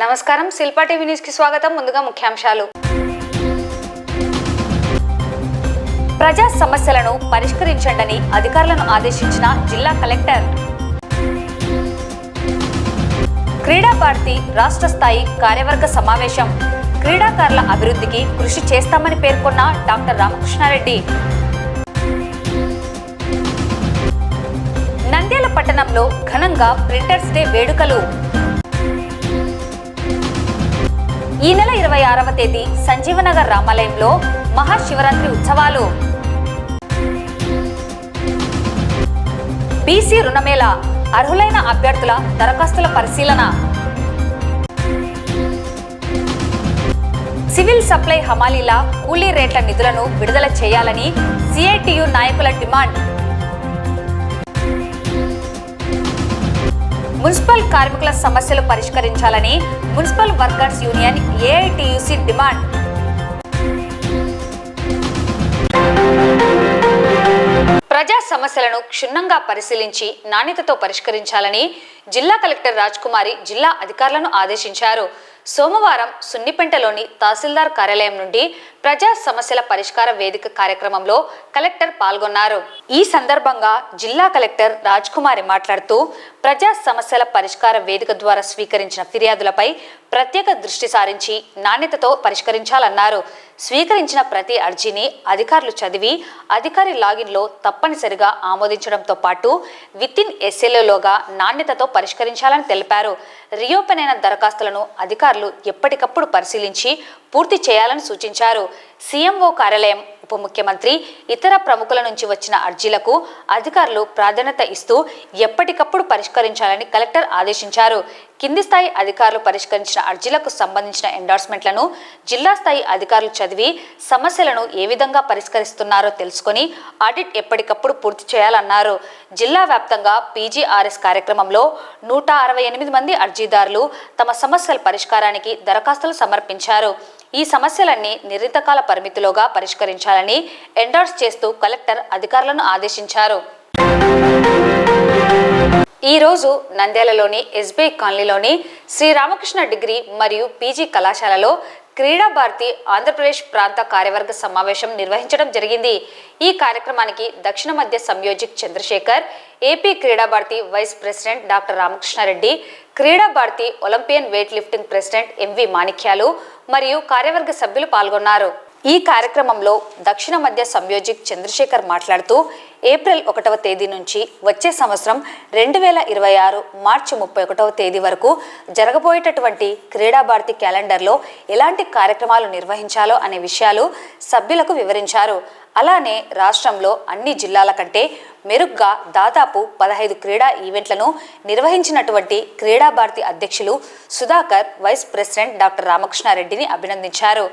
నమస్కారం, Shilpa TV news కి స్వాగతం. ముందుగా ముఖ్యాంశాలు. ప్రజా సమస్యలను పరిష్కరించండి అధికారులను ఆదేశించిన జిల్లా కలెక్టర్. క్రీడా భారతి రాష్ట్ర స్థాయి కార్యవర్గ సమావేశం. క్రీడాకారుల అభివృద్ధికి కృషి చేస్తామని పేర్కొన్న డాక్టర్ రామకృష్ణారెడ్డి. నంద్యాల పట్టణంలో ఘనంగా ప్రింటర్స్ డే వేడుకలు. ఈ నెల 26వ తేదీ సంజీవనగర్ రామాలయంలో మహాశివరాత్రి ఉత్సవాలు. బీసీ రుణమేళ అర్హులైన అభ్యర్థుల దరఖాస్తుల పరిశీలన. సివిల్ సప్లై హమాలీల కూలీ రేట్ల నిధులను విడుదల చేయాలని సిఐటియు నాయకుల డిమాండ్. మున్సిపల్ కార్మికుల సమస్యలు పరిష్కరించాలని municipal workers union AITUC demand. ప్రజా సమస్యలను క్షుణ్ణంగా పరిశీలించి నాణ్యతతో పరిష్కరించాలని జిల్లా కలెక్టర్ రాజ్కుమారి జిల్లా అధికారులను ఆదేశించారు. సోమవారం సున్నిపెంటలోని తహసీల్దార్ కార్యాలయం నుండి ప్రజా సమస్యల పరిష్కార వేదిక కార్యక్రమంలో కలెక్టర్ పాల్గొన్నారు. ఈ సందర్భంగా జిల్లా కలెక్టర్ రాజ్కుమారి మాట్లాడుతూ ప్రజా సమస్యల పరిష్కార వేదిక ద్వారా స్వీకరించిన ఫిర్యాదులపై ప్రత్యేక దృష్టి సారించి నాణ్యతతో పరిష్కరించాలన్నారు. స్వీకరించిన ప్రతి అర్జీని అధికారులు చదివి అధికారి లాగిన్లో తప్పనిసరిగా ఆమోదించడంతో పాటు వితిన్ ఎస్ఎల్లోగా నాణ్యతతో పరిష్కరించాలని తెలిపారు. రీఓపెన్ అయిన దరఖాస్తులను అధికారులు ఎప్పటికప్పుడు పరిశీలించి పూర్తి చేయాలని సూచించారు. సీఎంఓ కార్యాలయం, ఉప ముఖ్యమంత్రి, ఇతర ప్రముఖుల నుంచి వచ్చిన అర్జీలకు అధికారులు ప్రాధాన్యత ఇస్తూ ఎప్పటికప్పుడు పరిష్కరించాలని కలెక్టర్ ఆదేశించారు. కింది స్థాయి అధికారులు పరిష్కరించిన అర్జీలకు సంబంధించిన ఎండార్స్మెంట్లను జిల్లా స్థాయి అధికారులు చదివి సమస్యలను ఏ విధంగా పరిష్కరిస్తున్నారో తెలుసుకొని ఆడిట్ ఎప్పటికప్పుడు పూర్తి చేయాలన్నారు. జిల్లా వ్యాప్తంగా పీజీఆర్ఎస్ కార్యక్రమంలో 168 మంది అర్జీదారులు తమ సమస్యల పరిష్కారానికి దరఖాస్తులు సమర్పించారు. ఈ సమస్యలన్నీ నిర్ణీతకాల పరిమితిలోగా పరిష్కరించాలని ఎండార్స్ చేస్తూ కలెక్టర్ అధికారులను ఆదేశించారు. ఈరోజు నంద్యాలలోని ఎస్బీఐ కాలనీలోని శ్రీరామకృష్ణ డిగ్రీ మరియు పీజీ కళాశాలలో క్రీడా భారతి ఆంధ్రప్రదేశ్ ప్రాంత కార్యవర్గ సమావేశం నిర్వహించడం జరిగింది. ఈ కార్యక్రమానికి దక్షిణ మధ్య సంయోజక్ Chandrasekhar, AP Krida Bharati vice president doctor Ramakrishna Reddy, Krida Bharati olympian weight lifting president MV Manikyalu మరియు కార్యవర్గ సభ్యులు పాల్గొన్నారు. ఈ కార్యక్రమంలో దక్షిణ మధ్య సంయోజక్ చంద్రశేఖర్ మాట్లాడుతూ ఏప్రిల్ 1వ తేదీ నుంచి వచ్చే సంవత్సరం 2026 మార్చి 31వ తేదీ వరకు జరగబోయేటటువంటి క్రీడా భారతి క్యాలెండర్లో ఎలాంటి కార్యక్రమాలు నిర్వహించాలో అనే విషయాలు సభ్యులకు వివరించారు. అలానే రాష్ట్రంలో అన్ని జిల్లాల కంటే మెరుగ్గా దాదాపు 15 క్రీడా ఈవెంట్లను నిర్వహించినటువంటి క్రీడా భారతి అధ్యక్షులు సుధాకర్, వైస్ ప్రెసిడెంట్ డాక్టర్ రామకృష్ణారెడ్డిని అభినందించారు.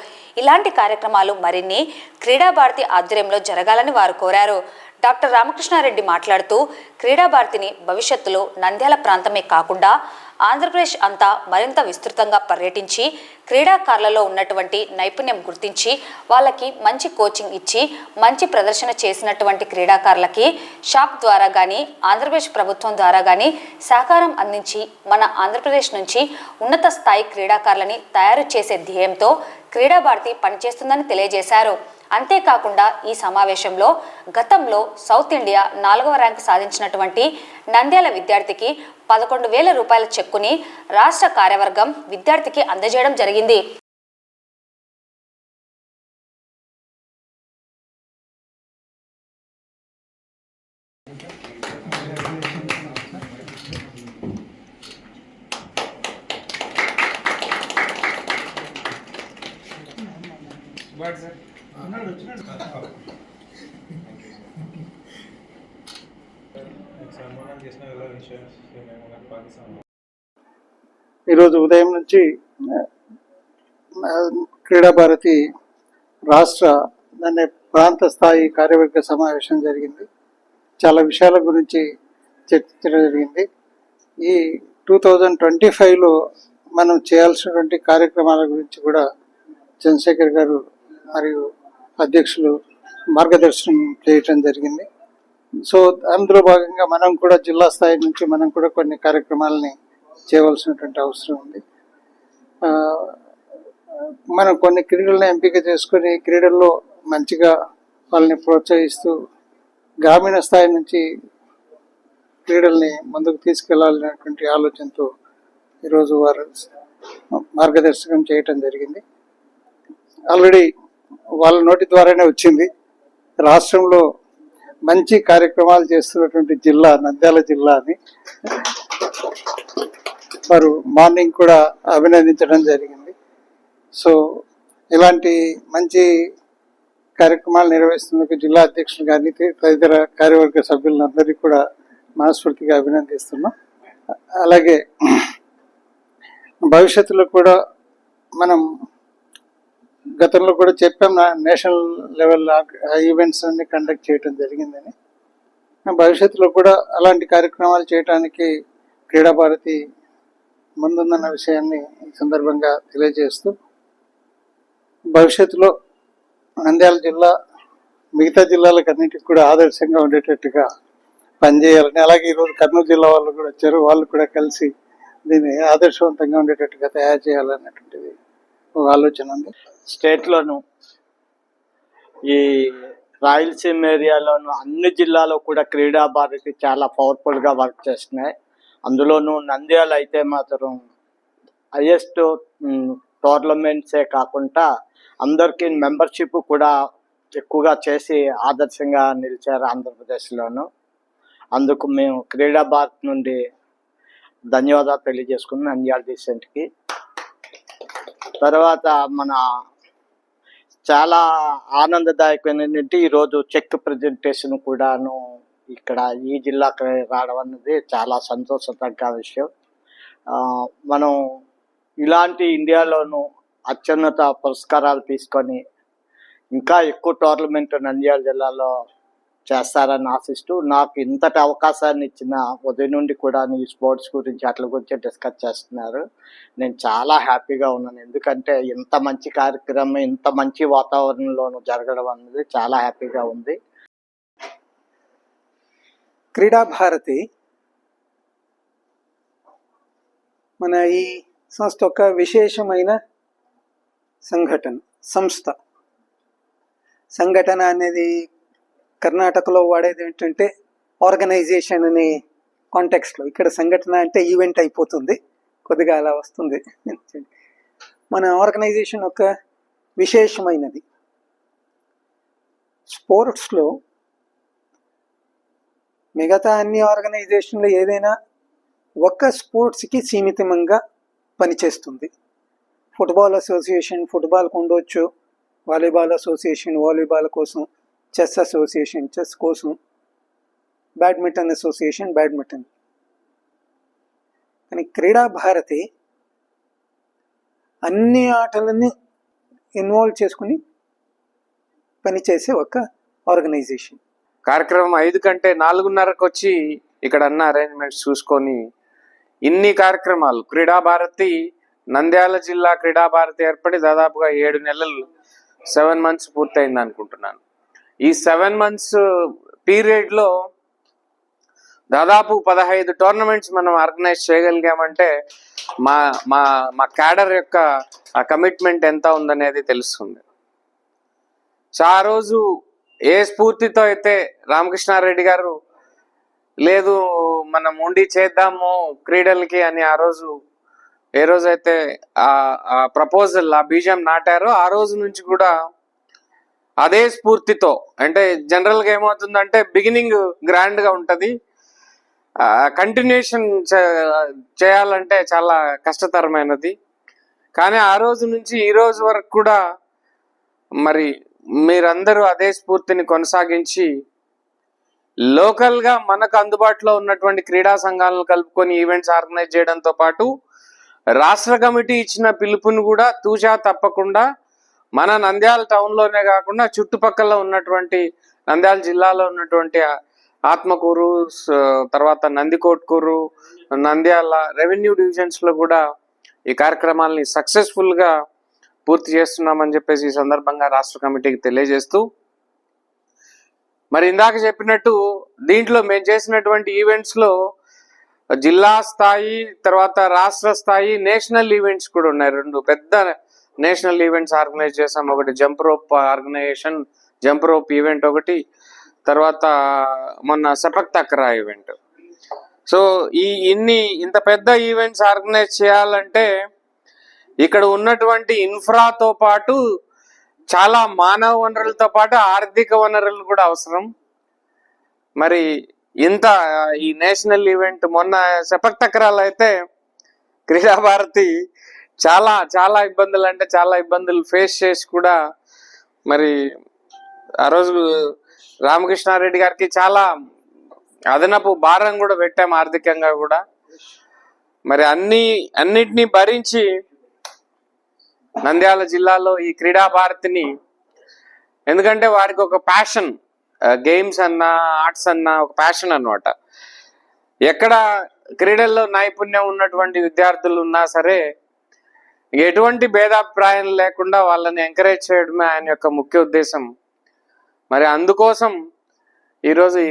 ఇలాంటి కార్యక్రమాలు మరిన్ని క్రీడా భారతి ఆధ్వర్యంలో జరగాలని వారు కోరారు. డాక్టర్ రామకృష్ణారెడ్డి మాట్లాడుతూ క్రీడా భారతిని భవిష్యత్తులో నంద్యాల ప్రాంతమే కాకుండా ఆంధ్రప్రదేశ్ అంతా మరింత విస్తృతంగా పర్యటించి క్రీడాకారులలో ఉన్నటువంటి నైపుణ్యం గుర్తించి వాళ్ళకి మంచి కోచింగ్ ఇచ్చి మంచి ప్రదర్శన చేసినటువంటి క్రీడాకారులకి షాప్ ద్వారా కానీ ఆంధ్రప్రదేశ్ ప్రభుత్వం ద్వారా కానీ సహకారం అందించి మన ఆంధ్రప్రదేశ్ నుంచి ఉన్నత స్థాయి క్రీడాకారులని తయారు చేసే ధ్యేయంతో క్రీడా భారతి పనిచేస్తుందని తెలియజేశారు. అంతేకాకుండా ఈ సమావేశంలో గతంలో సౌత్ ఇండియా 4వ ర్యాంకు సాధించినటువంటి నంద్యాల విద్యార్థికి 11,000 రూపాయల చెక్కుని రాష్ట్ర కార్యవర్గం విద్యార్థికి అందజేయడం జరిగింది. ఈరోజు ఉదయం నుంచి క్రీడా భారతి రాష్ట్ర ప్రాంత స్థాయి కార్యవర్గ సమావేశం జరిగింది. చాలా విషయాల గురించి చర్చించడం జరిగింది. ఈ 2025లో మనం చేయాల్సినటువంటి కార్యక్రమాల గురించి కూడా చంద్రశేఖర్ గారు మరియు అధ్యక్షులు మార్గదర్శనం చేయటం జరిగింది. సో అందులో భాగంగా మనం కూడా జిల్లా స్థాయి నుంచి మనం కూడా కొన్ని కార్యక్రమాలని చేయవలసినటువంటి అవసరం ఉంది. మనం కొన్ని క్రీడలను ఎంపిక చేసుకొని క్రీడల్లో మంచిగా వాళ్ళని ప్రోత్సహిస్తూ గ్రామీణ స్థాయి నుంచి క్రీడల్ని ముందుకు తీసుకెళ్లాలనేటువంటి ఆలోచనతో ఈరోజు వారు మార్గదర్శకం చేయటం జరిగింది. ఆల్రెడీ వాళ్ళ నోటి ద్వారానే వచ్చింది. రాష్ట్రంలో మంచి కార్యక్రమాలు చేస్తున్నటువంటి జిల్లా నంద్యాల జిల్లా అని వారు మార్నింగ్ కూడా అభినందించడం జరిగింది. సో ఇలాంటి మంచి కార్యక్రమాలు నిర్వహిస్తున్నందుకు జిల్లా అధ్యక్షులు గారిని తదితర కార్యవర్గ సభ్యులందరికీ కూడా మనస్ఫూర్తిగా అభినందిస్తున్నాం. అలాగే భవిష్యత్తులో కూడా మనం గతంలో కూడా చెప్పాం, నేషనల్ లెవెల్ ఈవెంట్స్ అన్ని కండక్ట్ చేయడం జరిగిందని. భవిష్యత్తులో కూడా అలాంటి కార్యక్రమాలు చేయడానికి క్రీడా భారతి ముందుందన్న విషయాన్ని ఈ సందర్భంగా తెలియజేస్తూ భవిష్యత్తులో నంద్యాల జిల్లా మిగతా జిల్లాలకు అన్నింటికి కూడా ఆదర్శంగా ఉండేటట్టుగా పనిచేయాలని, అలాగే ఈరోజు కర్నూలు జిల్లా వాళ్ళు కూడా వచ్చారు, వాళ్ళు కూడా కలిసి దీన్ని ఆదర్శవంతంగా ఉండేటట్టుగా తయారు చేయాలన్నటువంటిది ఒక ఆలోచన ఉంది. స్టేట్లోను ఈ రాయలసీమ ఏరియాలోను అన్ని జిల్లాలో కూడా క్రీడా భారతి చాలా పవర్ఫుల్గా వర్క్ చేస్తున్నాయి. అందులోనూ నంద్యాల అయితే మాత్రం హైయెస్ట్ టోర్నమెంట్సే కాకుండా అందరికీ మెంబర్షిప్ కూడా ఎక్కువగా చేసి ఆదర్శంగా నిలిచారు ఆంధ్రప్రదేశ్లోను. అందుకు మేము క్రీడా భారత్ నుండి ధన్యవాదాలు తెలియజేసుకున్నాం నంద్యాల డీసెంట్కి. తర్వాత మన చాలా ఆనందదాయకమైన ఏంటంటే ఈరోజు చెక్ ప్రజెంటేషన్ కూడాను ఇక్కడ ఈ జిల్లాకి రావడం అన్నది చాలా సంతోషతగ్గ విషయం. మనం ఇలాంటి ఇండియాలోను అత్యున్నత పురస్కారాలు తీసుకొని ఇంకా ఎక్కువ టోర్నమెంట్ నంద్యాల జిల్లాలో చేస్తారని ఆశిస్తూ నాకు ఇంతటి అవకాశాన్ని ఇచ్చిన ఉదయం నుండి కూడా ఈ స్పోర్ట్స్ గురించి అట్ల గురించి డిస్కస్ చేస్తున్నారు. నేను చాలా హ్యాపీగా ఉన్నాను, ఎందుకంటే ఇంత మంచి కార్యక్రమం ఇంత మంచి వాతావరణంలోనూ జరగడం అనేది చాలా హ్యాపీగా ఉంది. క్రీడా భారతి మన ఈ సంస్థ ఒక విశేషమైన సంఘటన అనేది కర్ణాటకలో వాడేది ఏంటంటే ఆర్గనైజేషన్ అనే కాంటెక్స్ట్లో. ఇక్కడ సంఘటన అంటే ఈవెంట్ అయిపోతుంది, కొద్దిగా అలా వస్తుంది. మన ఆర్గనైజేషన్ ఒక విశేషమైనది. స్పోర్ట్స్లో మిగతా అన్ని ఆర్గనైజేషన్లు ఏదైనా ఒక్క స్పోర్ట్స్కి సీమితంగా పనిచేస్తుంది. ఫుట్బాల్ అసోసియేషన్ ఫుట్బాల్కి ఉండవచ్చు, వాలీబాల్ అసోసియేషన్ వాలీబాల్ కోసం, చెస్ అసోసియేషన్ చెస్ కోసం, బ్యాడ్మింటన్ అసోసియేషన్ బ్యాడ్మింటన్. కానీ క్రీడా భారతి అన్ని ఆటలని ఇన్వాల్వ్ చేసుకుని పనిచేసే ఒక ఆర్గనైజేషన్. కార్యక్రమం 5 కంటే 4:30కు వచ్చి ఇక్కడ అన్న అరేంజ్మెంట్స్ చూసుకొని ఇన్ని కార్యక్రమాలు క్రీడా భారతి నంద్యాల జిల్లా క్రీడా భారతి ఏర్పడి దాదాపుగా 7 నెలలు 7 months పూర్తయింది అనుకుంటున్నాను. ఈ 7 months పీరియడ్లో దాదాపు 15 టోర్నమెంట్స్ మనం ఆర్గనైజ్ చేయగలిగామంటే మా మా మా క్యాడర్ యొక్క ఆ కమిట్మెంట్ ఎంత ఉందనేది తెలుస్తుంది. సో ఆ రోజు ఏ స్ఫూర్తితో అయితే రామకృష్ణారెడ్డి గారు లేదు మనం ఉండి చేద్దాము క్రీడలకి అని ఆ రోజు ఏ రోజైతే ఆ ప్రపోజల్ ఆ బీజం నాటారో ఆ రోజు నుంచి కూడా అదే స్ఫూర్తితో, అంటే జనరల్గా ఏమవుతుందంటే బిగినింగ్ గ్రాండ్గా ఉంటుంది, కంటిన్యూషన్ చేయాలంటే చాలా కష్టతరమైనది. కానీ ఆ రోజు నుంచి ఈ రోజు వరకు కూడా మరి మీరందరూ అదే స్ఫూర్తిని కొనసాగించి లోకల్గా మనకు అందుబాటులో ఉన్నటువంటి క్రీడా సంఘాలను కలుపుకొని ఈవెంట్స్ ఆర్గనైజ్ చేయడంతో పాటు రాష్ట్ర కమిటీ ఇచ్చిన పిలుపుని కూడా తూచా తప్పకుండా మన నంద్యాల టౌన్లోనే కాకుండా చుట్టుపక్కల ఉన్నటువంటి నంద్యాల జిల్లాలో ఉన్నటువంటి ఆత్మకూరు, తర్వాత నందికోట్కూరు, నంద్యాల రెవెన్యూ డివిజన్స్లో కూడా ఈ కార్యక్రమాలని సక్సెస్ఫుల్గా పూర్తి చేస్తున్నామని చెప్పేసి ఈ సందర్భంగా రాష్ట్ర కమిటీకి తెలియజేస్తూ, మరి ఇందాక చెప్పినట్టు దీంట్లో మేము చేసినటువంటి ఈవెంట్స్లో జిల్లా స్థాయి తర్వాత రాష్ట్ర స్థాయి నేషనల్ ఈవెంట్స్ కూడా ఉన్నాయి. 2 పెద్ద నేషనల్ ఈవెంట్స్ ఆర్గనైజ్ చేసాం. ఒకటి jump rope organization, jump rope event ఒకటి, తర్వాత మొన్న సపక్ తక్రా ఈవెంట్. సో ఇంత పెద్ద ఈవెంట్స్ ఆర్గనైజ్ చేయాలంటే ఇక్కడ ఉన్నటువంటి ఇన్ఫ్రాతో పాటు చాలా మానవ వనరులతో పాటు ఆర్థిక వనరులు కూడా అవసరం. మరి ఈ నేషనల్ ఈవెంట్ మొన్న సపక్ తక్రాలు అయితే క్రీడా భారతి చాలా చాలా ఇబ్బందులు, అంటే చాలా ఇబ్బందులు ఫేస్ చేసి కూడా మరి ఆ రోజు రామకృష్ణారెడ్డి గారికి చాలా అదనపు భారం కూడా పెట్టాము ఆర్థికంగా కూడా. మరి అన్నిటినీ భరించి నంద్యాల జిల్లాలో ఈ క్రీడా భారతిని, ఎందుకంటే వారికి ఒక ప్యాషన్, గేమ్స్ అన్నా ఆర్ట్స్ అన్నా ఒక ప్యాషన్ అన్నమాట. ఎక్కడ క్రీడల్లో నైపుణ్యం ఉన్నటువంటి విద్యార్థులు ఉన్నా సరే ఎటువంటి భేదాభిప్రాయం లేకుండా వాళ్ళని ఎంకరేజ్ చేయడమే ఆయన యొక్క ముఖ్య ఉద్దేశం. మరి అందుకోసం ఈరోజు ఈ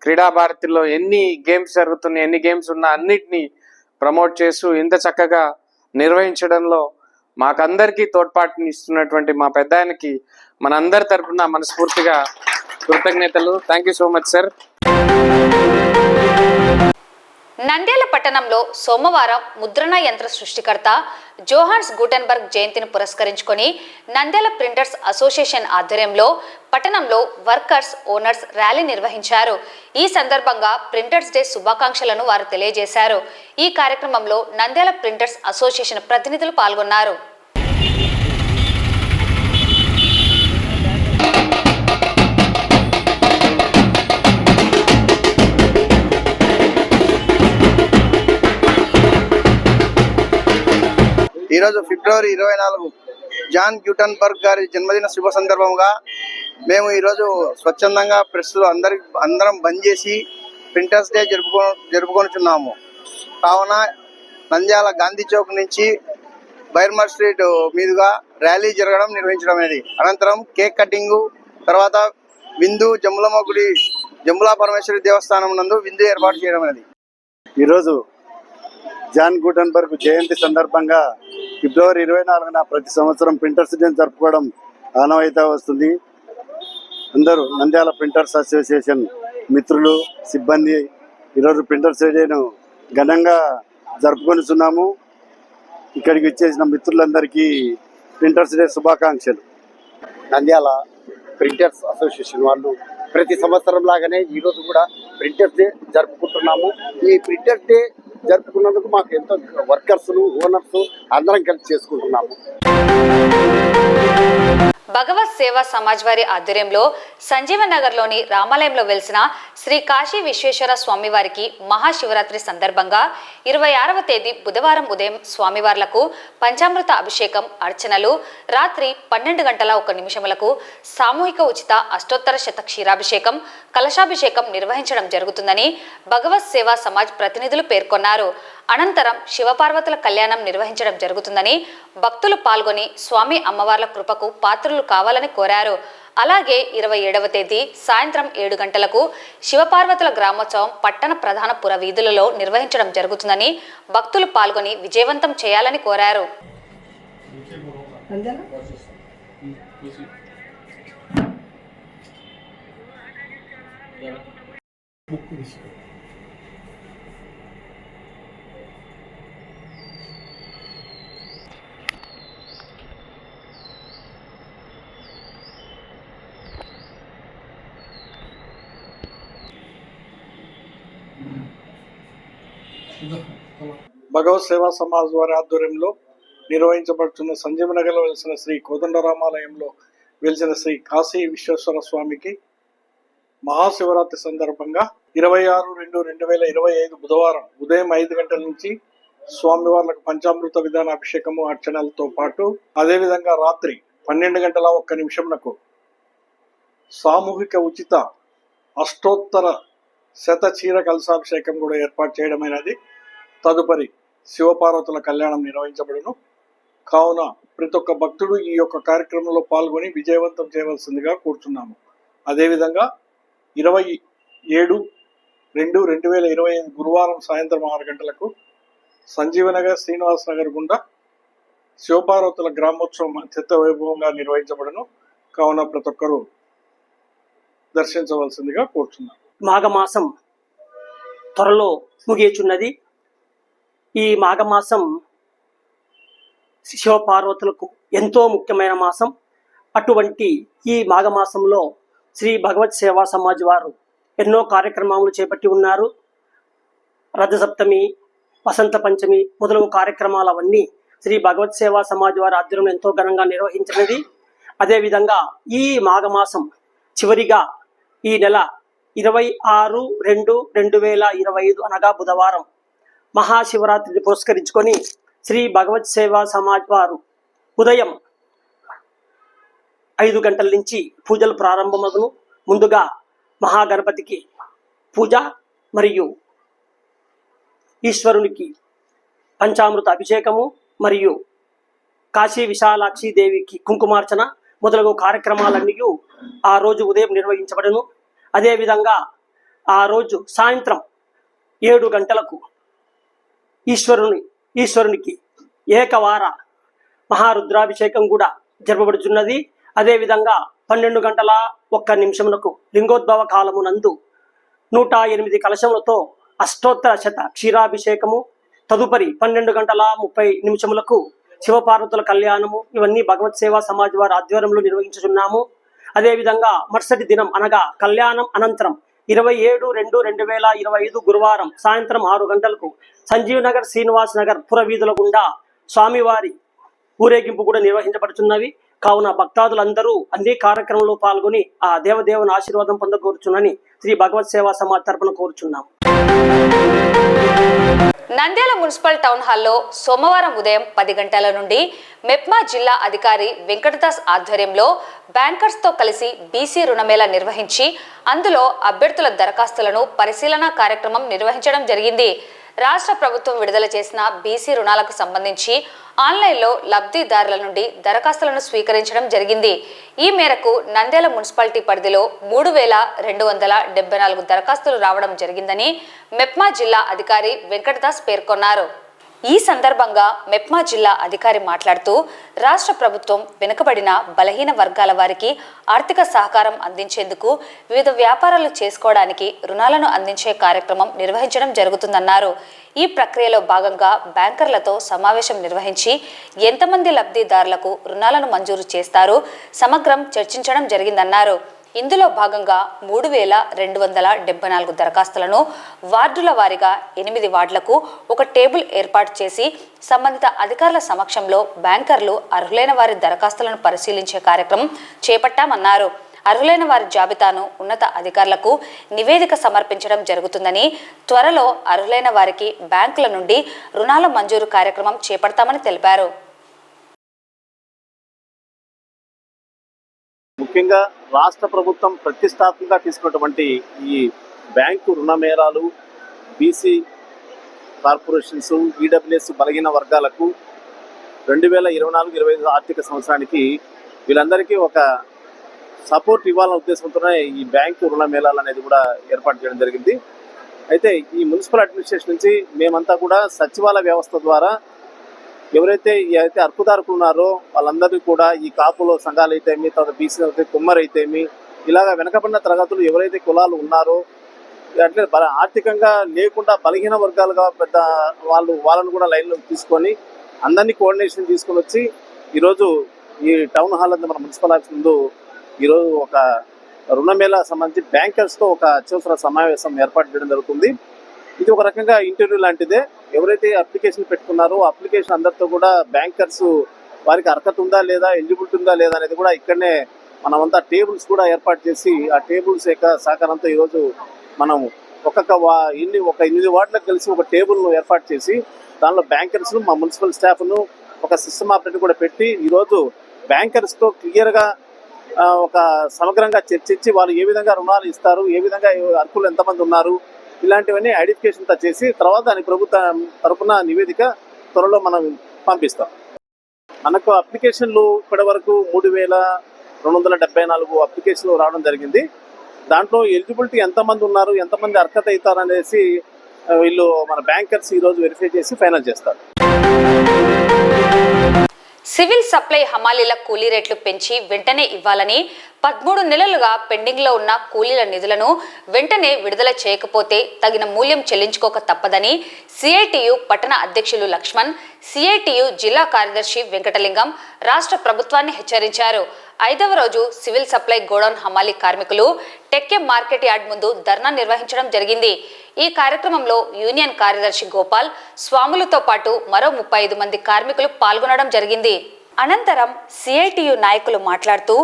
క్రీడా భారతిలో ఎన్ని గేమ్స్ జరుగుతున్నాయి, ఎన్ని గేమ్స్ ఉన్నా అన్నిటినీ ప్రమోట్ చేస్తూ ఇంత చక్కగా నిర్వహించడంలో మాకందరికీ తోడ్పాటుని ఇస్తున్నటువంటి మా పెద్ద ఆయనకి మనందరి తరఫున మనస్ఫూర్తిగా కృతజ్ఞతలు. Thank you so much sir. Nandyal పట్టణంలో సోమవారం ముద్రణ యంత్ర సృష్టికర్త జోహాన్స్ గుటెన్బర్గ్ జయంతిని పురస్కరించుకొని నంద్యాల ప్రింటర్స్ అసోసియేషన్ ఆధ్వర్యంలో పట్టణంలో వర్కర్స్ ఓనర్స్ ర్యాలీ నిర్వహించారు. ఈ సందర్భంగా ప్రింటర్స్ డే శుభాకాంక్షలను వారు తెలియజేశారు. ఈ కార్యక్రమంలో నంద్యాల ప్రింటర్స్ అసోసియేషన్ ప్రతినిధులు పాల్గొన్నారు. ఈరోజు ఫిబ్రవరి 24 జాన్ గ్యూటన్బర్గ్ గారి జన్మదిన శుభ సందర్భంగా మేము ఈరోజు స్వచ్ఛందంగా ప్రెస్లో అందరం బంద్ చేసి ప్రింటర్స్ డే జరుపుకొనుచున్నాము. కావున నంద్యాల గాంధీ చౌక్ నుంచి బైర్మర్ స్ట్రీట్ మీదుగా ర్యాలీ నిర్వహించడం అనేది, అనంతరం కేక్ కటింగు, తర్వాత విందు జమ్ములమ్మ గుడి జమ్ములా పరమేశ్వరి దేవస్థానం నందు విందు ఏర్పాటు చేయడం అనేది. ఈరోజు జాన్ గుటెన్బర్గ్ జయంతి సందర్భంగా ఫిబ్రవరి 24న ప్రతి సంవత్సరం ప్రింటర్స్ డే జరుపుకోవడం ఆనవాయితీ వస్తుంది. అందరూ నంద్యాల ప్రింటర్స్ అసోసియేషన్ మిత్రులు, సిబ్బంది ఈరోజు ప్రింటర్స్ డేను ఘనంగా జరుపుకొనిస్తున్నాము. ఇక్కడికి వచ్చేసిన మిత్రులందరికీ ప్రింటర్స్ డే శుభాకాంక్షలు. నంద్యాల ప్రింటర్స్ అసోసియేషన్ వాళ్ళు ప్రతి సంవత్సరం లాగానే ఈరోజు కూడా ప్రింటర్స్ డే జరుపుకుంటున్నాము. ఈ ప్రింటర్స్ డే జరుపుకున్నందుకు మాకు ఎంతో వర్కర్స్ ఓనర్స్ అందరం కలిసి చేసుకుంటున్నాము. భగవత్ సేవా సమాజ్ వారి ఆధ్వర్యంలో సంజీవనగర్లోని రామాలయంలో వెలిసిన శ్రీ కాశీ విశ్వేశ్వర స్వామివారికి మహాశివరాత్రి సందర్భంగా 26వ తేదీ బుధవారం ఉదయం స్వామివార్లకు పంచామృత అభిషేకం, అర్చనలు, రాత్రి 12:01 సామూహిక ఉచిత అష్టోత్తర శత క్షీరాభిషేకం, కలశాభిషేకం నిర్వహించడం జరుగుతుందని భగవత్ సేవా సమాజ్ ప్రతినిధులు పేర్కొన్నారు. అనంతరం శివపార్వతుల కళ్యాణం నిర్వహించడం జరుగుతుందని భక్తులు పాల్గొని స్వామి అమ్మవార్ల కృపకు పాత్రులు కావాలని కోరారు. అలాగే 27వ తేదీ సాయంత్రం 7 గంటలకు శివపార్వతుల గ్రామోత్సవం పట్టణ ప్రధాన పుర వీధులలో నిర్వహించడం జరుగుతుందని భక్తులు పాల్గొని విజయవంతం చేయాలని కోరారు. భగవత్ సేవా సమాజ్ వారి ఆధ్వర్యంలో నిర్వహించబడుతున్న సంజీవనగర్లో వెలిసిన శ్రీ కోదండరామాలయంలో వెలిసిన శ్రీ కాశీ విశ్వేశ్వర స్వామికి మహాశివరాత్రి సందర్భంగా 26/2/2025 బుధవారం ఉదయం 5 గంటల నుంచి స్వామివార్లకు పంచామృత విధాన అభిషేకము, అర్చనలతో పాటు అదేవిధంగా రాత్రి 12:01 సామూహిక ఉచిత అష్టోత్తర శత క్షీర కలశాభిషేకం కూడా ఏర్పాటు చేయడమైనది. తదుపరి శివపార్వతుల కళ్యాణం నిర్వహించబడును. కావున ప్రతి ఒక్క భక్తుడు ఈ యొక్క కార్యక్రమంలో పాల్గొని విజయవంతం చేయవలసిందిగా కోరుతున్నాము. అదేవిధంగా 27/2/2025 గురువారం సాయంత్రం 6 గంటలకు సంజీవనగర్ శ్రీనివాస్ నగర్ గుండా శివపార్వతుల గ్రామోత్సవం అత్యంత వైభవంగా నిర్వహించబడను. కావున ప్రతి ఒక్కరూ దర్శించవలసిందిగా కోరుచున్నాను. మాఘమాసం త్వరలో ముగియచున్నది. ఈ మాఘమాసం శివపార్వతులకు ఎంతో ముఖ్యమైన మాసం. అటువంటి ఈ మాఘమాసంలో శ్రీ భగవత్ సేవా సమాజ్ వారు ఎన్నో కార్యక్రమాలు చేపట్టి ఉన్నారు. రథసప్తమి, వసంత పంచమి మొదలగు కార్యక్రమాలు అవన్నీ శ్రీ భగవత్ సేవా సమాజ్ వారి ఆధ్వర్యంలో ఎంతో ఘనంగా నిర్వహించినది. అదేవిధంగా ఈ మాఘమాసం చివరిగా ఈ నెల 26/2/2025 అనగా బుధవారం మహాశివరాత్రిని పురస్కరించుకొని శ్రీ భగవత్ సేవా సమాజ్ వారు ఉదయం 5 గంటల నుంచి పూజలు ప్రారంభమగును. ముందుగా మహాగణపతికి పూజ మరియు ఈశ్వరునికి పంచామృత అభిషేకము మరియు కాశీ విశాలాక్షి దేవికి కుంకుమార్చన మొదలగు కార్యక్రమాలన్నీ ఆ రోజు ఉదయం నిర్వహించబడను. అదేవిధంగా ఆ రోజు సాయంత్రం 7 గంటలకు ఈశ్వరునికి ఏకవార మహారుద్రాభిషేకం కూడా జరపబడుచున్నది. అదేవిధంగా 12:01 లింగోద్భవ కాలము నందు 108 కలశములతో అష్టోత్తర శత క్షీరాభిషేకము, తదుపరి 12:30 శివపార్వతుల కళ్యాణము, ఇవన్నీ భగవత్ సేవా సమాజ్ వారి ఆధ్వర్యంలో నిర్వహించుచున్నాము. అదేవిధంగా మరుసటి దినం అనగా కళ్యాణం అనంతరం 27/2/2025 గురువారం సాయంత్రం 6 గంటలకు సంజీవ్ నగర్, శ్రీనివాస్ నగర్ పురవీధుల గుండా స్వామివారి ఊరేగింపు కూడా నిర్వహించబడుతున్నవి. కావున భక్తాదులందరూ అన్ని కార్యక్రమంలో పాల్గొని ఆ దేవదేవుని ఆశీర్వాదం పొందకూర్చునని శ్రీ భగవత్ సేవా సమాజ్ తరపున కోరుచున్నాము. నంద్యాల మున్సిపల్ టౌన్ హాల్లో సోమవారం ఉదయం 10 గంటల నుండి మెప్మా జిల్లా అధికారి వెంకటదాస్ ఆధ్వర్యంలో బ్యాంకర్స్తో కలిసి బీసీ రుణమేళా నిర్వహించి అందులో అభ్యర్థుల దరఖాస్తులను పరిశీలన కార్యక్రమం నిర్వహించడం జరిగింది. రాష్ట్ర ప్రభుత్వం విడుదల చేసిన బీసీ రుణాలకు సంబంధించి ఆన్లైన్లో లబ్ధిదారుల నుండి దరఖాస్తులను స్వీకరించడం జరిగింది. ఈ మేరకు నంద్యాల మున్సిపాలిటీ పరిధిలో 3274 దరఖాస్తులు రావడం జరిగిందని మెప్మా జిల్లా అధికారి వెంకటదాస్ పేర్కొన్నారు. ఈ సందర్భంగా మెప్మా జిల్లా అధికారి మాట్లాడుతూ రాష్ట్ర ప్రభుత్వం వెనుకబడిన బలహీన వర్గాల వారికి ఆర్థిక సహకారం అందించేందుకు వివిధ వ్యాపారాలు చేసుకోవడానికి రుణాలను అందించే కార్యక్రమం నిర్వహించడం జరుగుతుందన్నారు. ఈ ప్రక్రియలో భాగంగా బ్యాంకర్లతో సమావేశం నిర్వహించి ఎంతమంది లబ్ధిదారులకు రుణాలను మంజూరు చేస్తారు సమగ్రం చర్చించడం జరిగిందన్నారు. ఇందులో భాగంగా 3274 దరఖాస్తులను వార్డుల వారీగా 8 వార్డులకు ఒక టేబుల్ ఏర్పాటు చేసి సంబంధిత అధికారుల సమక్షంలో బ్యాంకర్లు అర్హులైన వారి దరఖాస్తులను పరిశీలించే కార్యక్రమం చేపట్టామన్నారు. అర్హులైన వారి జాబితాను ఉన్నత అధికారులకు నివేదిక సమర్పించడం జరుగుతుందని, త్వరలో అర్హులైన వారికి బ్యాంకుల నుండి రుణాల మంజూరు కార్యక్రమం చేపడతామని తెలిపారు. ముఖ్యంగా రాష్ట్ర ప్రభుత్వం ప్రతిష్టాత్మకంగా తీసుకున్నటువంటి ఈ బ్యాంకు రుణమేళాలు బీసీ కార్పొరేషన్స్, ఈడబ్ల్యూఎస్ బలహీన వర్గాలకు 2024-25 ఆర్థిక సంవత్సరానికి వీళ్ళందరికీ ఒక సపోర్ట్ ఇవ్వాలనే ఉద్దేశంతోనే ఈ బ్యాంకు రుణమేళాలు అనేది కూడా ఏర్పాటు చేయడం జరిగింది. అయితే ఈ మున్సిపల్ అడ్మినిస్ట్రేషన్ నుంచి మేమంతా కూడా సచివాలయ వ్యవస్థ ద్వారా ఎవరైతే అర్హుదారులు ఉన్నారో వాళ్ళందరినీ కూడా ఈ కాపులో సంఘాలు అయితేమి, తర్వాత బీసీ అయితే కుమ్మరి అయితేమి, ఇలాగ వెనకబడిన తరగతులు ఎవరైతే కులాలు ఉన్నారో అంటే ఆర్థికంగా లేకుండా బలహీన వర్గాలుగా పెద్ద వాళ్ళను కూడా లైన్లో తీసుకొని అందరినీ కోఆర్డినేషన్ తీసుకొని వచ్చి ఈరోజు ఈ టౌన్ హాల్ అంతా మన మున్సిపల్ ఆఫీస్ ముందు ఈరోజు ఒక రుణమేళా సంబంధించి బ్యాంకర్స్తో ఒక అత్యవసర సమావేశం ఏర్పాటు చేయడం జరుగుతుంది. ఇది ఒక రకంగా ఇంటర్వ్యూ లాంటిదే. ఎవరైతే అప్లికేషన్ పెట్టుకున్నారో అప్లికేషన్ అందరితో కూడా బ్యాంకర్స్ వారికి అర్హత ఉందా లేదా, ఎలిజిబిలిటీ ఉందా లేదా అనేది కూడా ఇక్కడనే మనమంతా టేబుల్స్ కూడా ఏర్పాటు చేసి ఆ టేబుల్స్ యొక్క సహకారంతో ఈరోజు మనం ఒక 8 వార్డులకు కలిసి ఒక టేబుల్ను ఏర్పాటు చేసి దానిలో బ్యాంకర్స్ను, మా మున్సిపల్ స్టాఫ్ను ఒక సిస్టమ్ ఆపరేటర్ కూడా పెట్టి ఈరోజు బ్యాంకర్స్తో క్లియర్గా ఒక సమగ్రంగా చర్చించి వాళ్ళు ఏ విధంగా రుణాలు ఇస్తారు, ఏ విధంగా అర్హులు ఎంతమంది ఉన్నారు, ఇలాంటివన్నీ ఐడెంటిఫికేషన్తో చేసి తర్వాత దాని ప్రభుత్వం తరఫున నివేదిక త్వరలో మనం పంపిస్తాం. మనకు అప్లికేషన్లు ఇప్పటి వరకు 3274 అప్లికేషన్లు రావడం జరిగింది. దాంట్లో ఎలిజిబిలిటీ ఎంతమంది ఉన్నారు, ఎంతమంది అర్హత అవుతారు అనేసి వీళ్ళు మన బ్యాంకర్స్ ఈరోజు వెరిఫై చేసి ఫైనల్ చేస్తారు. సివిల్ సప్లై హమాలీల కూలీ రేట్లు పెంచి వెంటనే ఇవ్వాలని 13 నెలలుగా పెండింగ్లో ఉన్న కూలీల నిధులను వెంటనే విడుదల చేయకపోతే తగిన మూల్యం చెల్లించుకోక తప్పదని సిఐటియు పట్టణ అధ్యక్షులు లక్ష్మణ్, సిఐటియు జిల్లా కార్యదర్శి వెంకటలింగం రాష్ట్ర ప్రభుత్వాన్ని హెచ్చరించారు. 5వ రోజు సివిల్ సప్లై గోడౌన్ హమాలీ కార్మికులు టెక్కే మార్కెట్ యార్డ్ ముందు ధర్నా నిర్వహించడం జరిగింది. ఈ కార్యక్రమంలో యూనియన్ కార్యదర్శి గోపాల్, స్వాములతో పాటు మరో 35 మంది కార్మికులు పాల్గొనడం జరిగింది. అనంతరం సిఐటియు నాయకులు మాట్లాడుతూ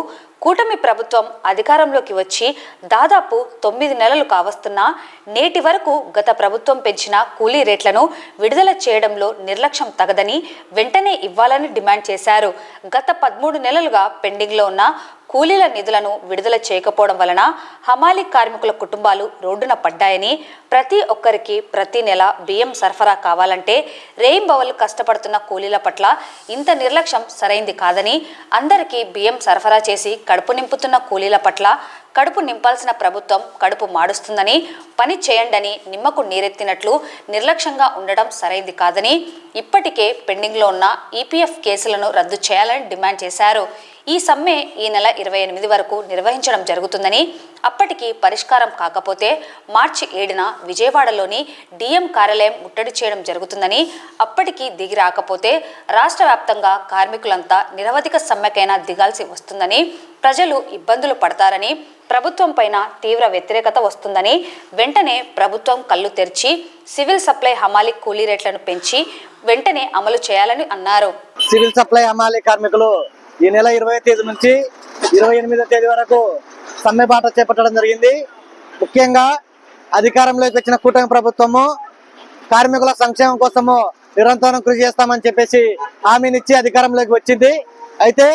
కూటమి ప్రభుత్వం అధికారంలోకి వచ్చి దాదాపు 9 నెలలు కావస్తున్నా నేటి వరకు గత ప్రభుత్వం పెంచిన కూలీ రేట్లను విడుదల చేయడంలో నిర్లక్ష్యం తగదని వెంటనే ఇవ్వాలని డిమాండ్ చేశారు. గత 13 నెలలుగా పెండింగ్లో ఉన్న కూలీల నిధులను విడుదల చేయకపోవడం వలన హమాలీ కార్మికుల కుటుంబాలు రోడ్డున పడ్డాయని, ప్రతి ఒక్కరికి ప్రతి నెల బియ్యం సరఫరా కావాలంటే రేయింబవళ్లు కష్టపడుతున్న కూలీల పట్ల ఇంత నిర్లక్ష్యం సరైంది కాదని, అందరికీ బియ్యం సరఫరా చేసి కడుపు నింపుతున్న కూలీల పట్ల కడుపు నింపాల్సిన ప్రభుత్వం కడుపు మాడుస్తుందని, పని చేయండని నిమ్మకు నీరెత్తినట్లు నిర్లక్ష్యంగా ఉండడం సరైంది కాదని, ఇప్పటికే పెండింగ్లో ఉన్న ఈపీఎఫ్ కేసులను రద్దు చేయాలని డిమాండ్ చేశారు. ఈ సమ్మె ఈ నెల 28 వరకు నిర్వహించడం జరుగుతుందని, అప్పటికి పరిష్కారం కాకపోతే మార్చి 7న విజయవాడలోని డిఎం కార్యాలయం ముట్టడి చేయడం జరుగుతుందని, అప్పటికి దిగి రాకపోతే రాష్ట్ర వ్యాప్తంగా కార్మికులంతా నిరవధిక సమ్మెకైనా దిగాల్సి వస్తుందని, ప్రజలు ఇబ్బందులు పడతారని, ప్రభుత్వం పైన తీవ్ర వ్యతిరేకత వస్తుందని, వెంటనే ప్రభుత్వం కళ్ళు తెరిచి సివిల్ సప్లై హమాలీ కూలీ రేట్లను పెంచి వెంటనే అమలు చేయాలని అన్నారు. సివిల్ సప్లై హమాలీ కార్మికులు ఈ నెల 20వ తేదీ నుంచి 28వ తేదీ వరకు సమ్మె బాట చేపట్టడం జరిగింది. ముఖ్యంగా అధికారంలోకి వచ్చిన కూటమి ప్రభుత్వము కార్మికుల సంక్షేమం కోసము నిరంతరం కృషి చేస్తామని చెప్పేసి హామీనిచ్చి అధికారంలోకి వచ్చింది. అయితే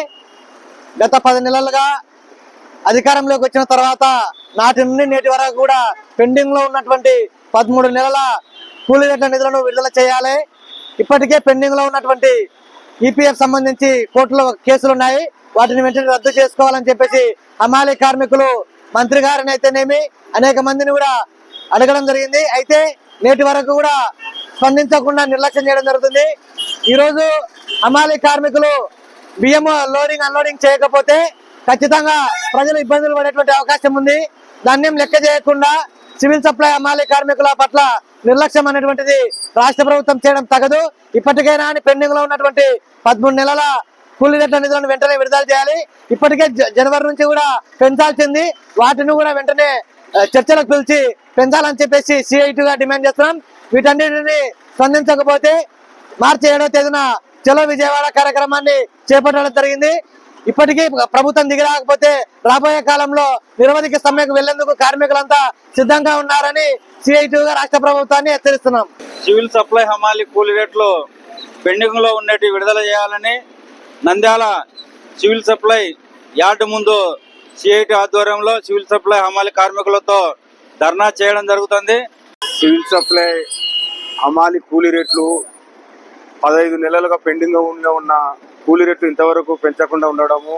గత 10 నెలలుగా అధికారంలోకి వచ్చిన తర్వాత నాటి నుండి నేటి వరకు కూడా పెండింగ్ లో ఉన్నటువంటి 13 నెలల కూలీ రేట్ల నిధులను విడుదల చేయాలి. ఇప్పటికే పెండింగ్ లో ఉన్నటువంటి ఈపీఎఫ్ సంబంధించి కోర్టులో కేసులు ఉన్నాయి, వాటిని వెంటనే రద్దు చేసుకోవాలని చెప్పేసి హమాలీ కార్మికులు మంత్రి గారిని అయితేనేమి అనేక మందిని కూడా అడగడం జరిగింది. అయితే నేటి వరకు కూడా స్పందించకుండా నిర్లక్ష్యం చేయడం జరుగుతుంది. ఈరోజు హమాలీ కార్మికులు బియ్యం లోడింగ్ అన్లోడింగ్ చేయకపోతే ఖచ్చితంగా ప్రజలు ఇబ్బందులు పడేటువంటి అవకాశం ఉంది. దాన్ని లెక్క చేయకుండా సివిల్ సప్లై హమాలీ కార్మికుల పట్ల నిర్లక్ష్యం అనేటువంటిది రాష్ట్ర ప్రభుత్వం చేయడం తగదు. ఇప్పటికైనా పెండింగ్ లో ఉన్నటువంటి 13 నెలల కూలీ రేట్ల నిధులను వెంటనే విడుదల చేయాలి. ఇప్పటికే జనవరి నుంచి కూడా పెంచాల్సింది, వాటిని కూడా వెంటనే చర్చలకు పిలిచి పెంచాలని చెప్పేసి సిఐటిగా డిమాండ్ చేస్తున్నాం. వీటన్నిటిని స్పందించకపోతే మార్చి 7వ తేదీన చలో విజయవాడ కార్యక్రమాన్ని చేపట్టడం జరిగింది. ఇప్పటికీ ప్రభుత్వం దిగి రాకపోతే రాబోయే కాలంలో నిరవధిక సమ్మెకు వెళ్లేందుకు కార్మికులంతా సిద్ధంగా ఉన్నారని సిఐటిగా రాష్ట్ర ప్రభుత్వాన్ని హెచ్చరిస్తున్నాం. సివిల్ సప్లై హమాలీ కూలీ రేట్లు పెండింగ్ లో ఉన్నట్టు విడుదల చేయాలని నంద్యాల సివిల్ సప్లై యార్డు ముందు సిఐటి ఆధ్వర్యంలో సివిల్ సప్లై హమాలీ కార్మికులతో ధర్నా చేయడం జరుగుతుంది. సివిల్ సప్లై హమాలీ కూలీ రేట్లు 15 నెలలుగా పెండింగ్ ఉన్న కూలీ రేట్లు ఇంతవరకు పెంచకుండా ఉండడము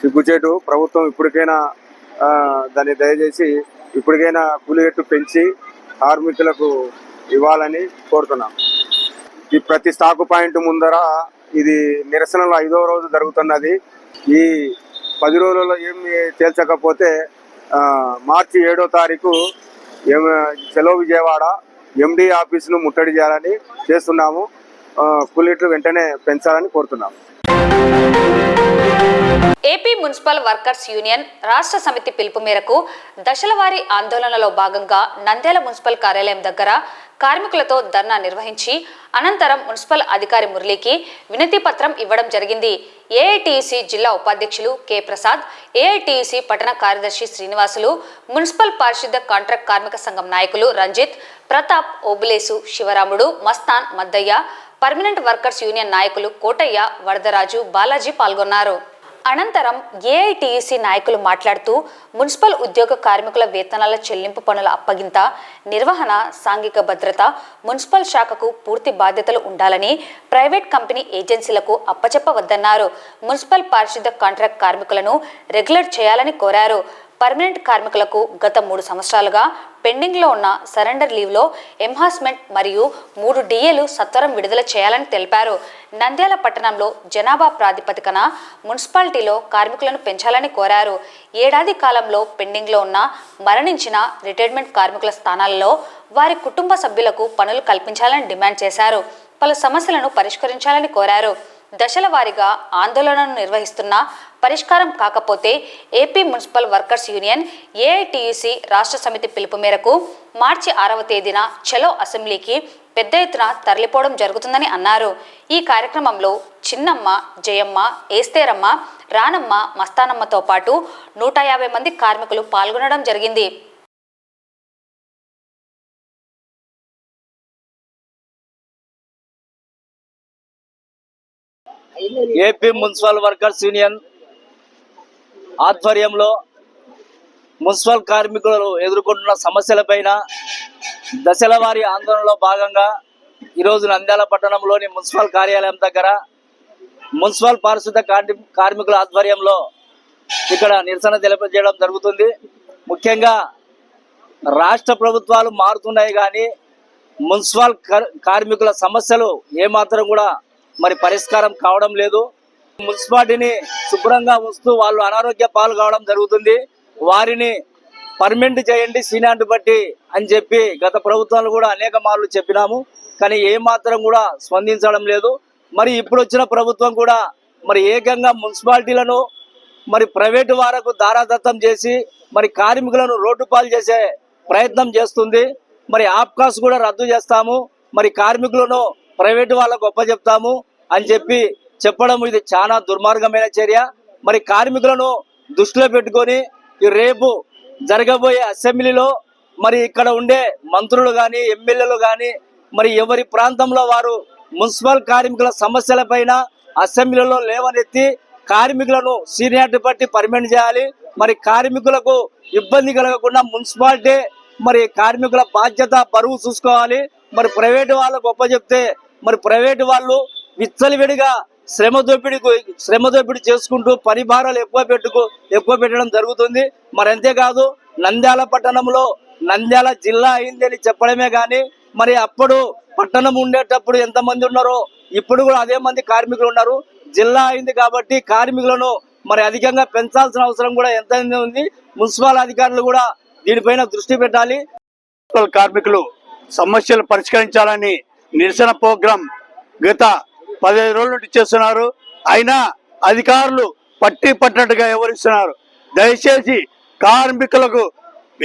సిగ్గుచేటు. ప్రభుత్వం ఇప్పటికైనా దాన్ని దయచేసి ఇప్పటికైనా కూలీ రేట్లు పెంచి కార్మికులకు ఇవ్వాలని కోరుతున్నాం. ఈ ప్రతి స్టాకు పాయింట్ ముందర ఇది నిరసనలో 5వ రోజు జరుగుతున్నది. ఈ 10 రోజులలో ఏమి తేల్చకపోతే మార్చి 7వ తారీఖు చలో విజయవాడ ఎండి ఆఫీసును ముట్టడి చేయాలని చేస్తున్నాము. కూలీ రేట్లు వెంటనే పెంచాలని కోరుతున్నాము. ఏపీ మున్సిపల్ వర్కర్స్ యూనియన్ రాష్ట్ర సమితి పిలుపు మేరకు దశలవారీ ఆందోళనలో భాగంగా నంద్యాల మున్సిపల్ కార్యాలయం దగ్గర కార్మికులతో ధర్నా నిర్వహించి అనంతరం మున్సిపల్ అధికారి మురళికి వినతి పత్రం ఇవ్వడం జరిగింది. ఏఐటియుసి జిల్లా ఉపాధ్యక్షులు కె ప్రసాద్, ఏఐటియుసి పట్టణ కార్యదర్శి శ్రీనివాసులు, మున్సిపల్ పారిశుద్ధ్య కాంట్రాక్ట్ కార్మిక సంఘం నాయకులు Ranjit, Pratap, Obulesu, Sivaramudu, Mastan, Maddayya, permanent workers union నాయకులు కోటయ్య, వరదరాజు, బాలాజీ పాల్గొన్నారు. అనంతరం ఏఐటియుసి నాయకులు మాట్లాడుతూ మున్సిపల్ ఉద్యోగ కార్మికుల వేతనాల చెల్లింపు పనుల అప్పగింత, నిర్వహణ, సాంఘిక భద్రత మున్సిపల్ శాఖకు పూర్తి బాధ్యతలు ఉండాలని, ప్రైవేట్ కంపెనీ ఏజెన్సీలకు అప్పచెప్పవద్దన్నారు. మున్సిపల్ పారిశుద్ధ్య కాంట్రాక్ట్ కార్మికులను రెగ్యులర్ చేయాలని కోరారు. పర్మనెంట్ కార్మికులకు గత 3 సంవత్సరాలుగా పెండింగ్లో ఉన్న సరెండర్ లీవ్లో ఎంహాన్స్మెంట్ మరియు 3 డిఏలు సత్వరం విడుదల చేయాలని తెలిపారు. నంద్యాల పట్టణంలో జనాభా ప్రాతిపదికన మున్సిపాలిటీలో కార్మికులను పెంచాలని కోరారు. ఏడాది కాలంలో పెండింగ్లో ఉన్న మరణించిన రిటైర్మెంట్ కార్మికుల స్థానాలలో వారి కుటుంబ సభ్యులకు పనులు కల్పించాలని డిమాండ్ చేశారు. పలు సమస్యలను పరిష్కరించాలని కోరారు. దశల వారీగా ఆందోళనను నిర్వహిస్తున్న పరిష్కారం కాకపోతే AP municipal workers union AITUC రాష్ట్ర సమితి పిలుపు మేరకు మార్చి 6వ తేదీన చలో అసెంబ్లీకి పెద్ద ఎత్తున తరలిపోవడం జరుగుతుందని అన్నారు. ఈ కార్యక్రమంలో చిన్నమ్మ, జయమ్మ, ఏస్తేరమ్మ, రానమ్మ, మస్తానమ్మతో పాటు 150 మంది కార్మికులు పాల్గొనడం జరిగింది. ఏపీ మున్సిపల్ వర్కర్స్ యూనియన్ ఆధ్వర్యంలో మున్సిపల్ కార్మికులు ఎదుర్కొంటున్న సమస్యలపైన దశల వారీ ఆందోళనలో భాగంగా ఈరోజు నంద్యాల పట్టణంలోని మున్సిపల్ కార్యాలయం దగ్గర మున్సిపల్ పారిశుద్ధ కార్మికుల ఆధ్వర్యంలో ఇక్కడ నిరసన తెలియజేయడం జరుగుతుంది. ముఖ్యంగా రాష్ట్ర ప్రభుత్వాలు మారుతున్నాయి కానీ మున్సిపల్ కార్మికుల సమస్యలు ఏమాత్రం కూడా పరిష్కారం కావడం లేదు. మున్సిపాలిటీని శుభ్రంగా ఉంచుతూ వాళ్ళు అనారోగ్య పాలు కావడం జరుగుతుంది. వారిని పర్మనెంట్ చేయండి సీనియారిటీ బట్టి అని చెప్పి గత ప్రభుత్వాలు కూడా అనేక మార్లు చెప్పినాము, కానీ ఏమాత్రం కూడా స్పందించడం లేదు. ఇప్పుడు వచ్చిన ప్రభుత్వం కూడా ఏకంగా మున్సిపాలిటీలను ప్రైవేటు వారకు దారాదత్తం చేసి కార్మికులను రోడ్డు పాలు చేసే ప్రయత్నం చేస్తుంది. ఆప్కాస్ కూడా రద్దు చేస్తాము, కార్మికులను ప్రైవేటు వాళ్ళకు ఒప్పచెప్తాము అని చెప్పడం ఇది చాలా దుర్మార్గమైన చర్య. కార్మికులను దృష్టిలో పెట్టుకొని రేపు జరగబోయే అసెంబ్లీలో ఇక్కడ ఉండే మంత్రులు కానీ ఎమ్మెల్యేలు కానీ ఎవరి ప్రాంతంలో వారు మున్సిపల్ కార్మికుల సమస్యలపైన అసెంబ్లీలో లేవనెత్తి కార్మికులను సీనియారిటీ బట్టి పర్మనెంట్ చేయాలి. కార్మికులకు ఇబ్బంది కలగకుండా మున్సిపాలిటీ కార్మికుల బాధ్యత బరువు చూసుకోవాలి. ప్రైవేటు వాళ్ళకు ఒప్పచెప్తే ప్రైవేటు వాళ్ళు విచ్చలవిడిగా శ్రమ దోపిడీ చేసుకుంటూ పని భారాలు ఎక్కువ పెట్టడం జరుగుతుంది. అంతేకాదు నంద్యాల పట్టణంలో నంద్యాల జిల్లా అయిందని చెప్పడమే కానీ అప్పుడు పట్టణం ఉండేటప్పుడు ఎంతమంది ఉన్నారో ఇప్పుడు కూడా అదే మంది కార్మికులు ఉన్నారు. జిల్లా అయింది కాబట్టి కార్మికులను అధికంగా పెంచాల్సిన అవసరం కూడా ఎంత ఉంది. మున్సిపల్ అధికారులు కూడా దీనిపైన దృష్టి పెట్టాలి. మున్సిపల్ కార్మికులు సమస్యలు పరిష్కరించాలని నిరసన ప్రోగ్రాం గత 15 రోజుల నుండి చేస్తున్నారు. అయినా అధికారులు పట్టినట్టుగా వ్యవహరిస్తున్నారు. దయచేసి కార్మికులకు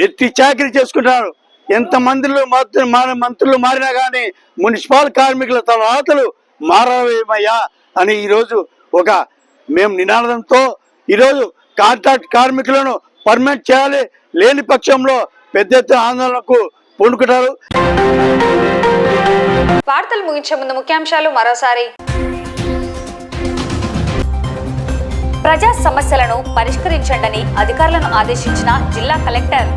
ఎత్తి చాకరీ చేసుకుంటున్నారు. ఎంత మంత్రులు మారినా కానీ మున్సిపల్ కార్మికుల తలరాతలు మారవేమయ్యా అని ఈరోజు మేము నినాదంతో ఈరోజు కాంట్రాక్ట్ కార్మికులను పర్మనెంట్ చేయాలి, లేని పక్షంలో పెద్ద ఎత్తున ఆందోళనకు పూనుకుంటారు. వార్తలు ముగించే ముందు ముఖ్యాంశాలు మరోసారి. ప్రజా సమస్యలను పరిష్కరించండి అధికారులను ఆదేశించిన జిల్లా కలెక్టర్.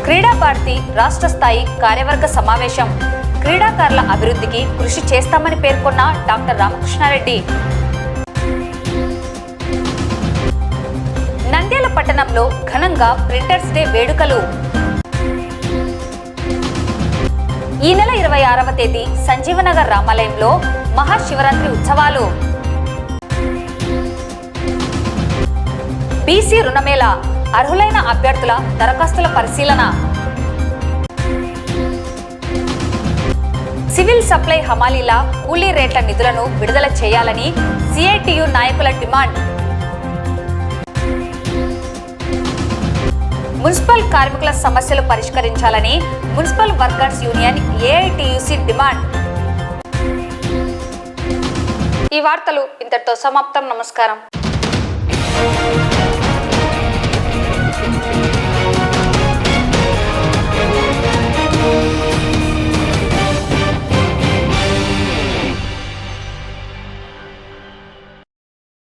క్రీడా భారతి రాష్ట్ర స్థాయి కార్యవర్గ సమావేశం. క్రీడాకారుల అభివృద్ధికి కృషి చేస్తామని పేర్కొన్న డాక్టర్ రామకృష్ణారెడ్డి. నంద్యాల పట్టణంలో ఘనంగా ప్రింటర్స్ డే వేడుకలు. ఈ నెల 26వ తేదీ సంజీవనగర్ రామాలయంలో మహాశివరాత్రి ఉత్సవాలు. బీసీ రుణమేళ అర్హులైన అభ్యర్థుల దరఖాస్తుల పరిశీలన. సివిల్ సప్లై హమాలీల కూలీ రేట్ల నిధులను విడుదల చేయాలని సిఐటియు నాయకుల డిమాండ్. మున్సిపల్ కార్మికుల సమస్యలు పరిష్కరించాలని municipal workers union AITUC demand. ఈ వార్తలు ఇంతటితో సమాప్తం. నమస్కారం.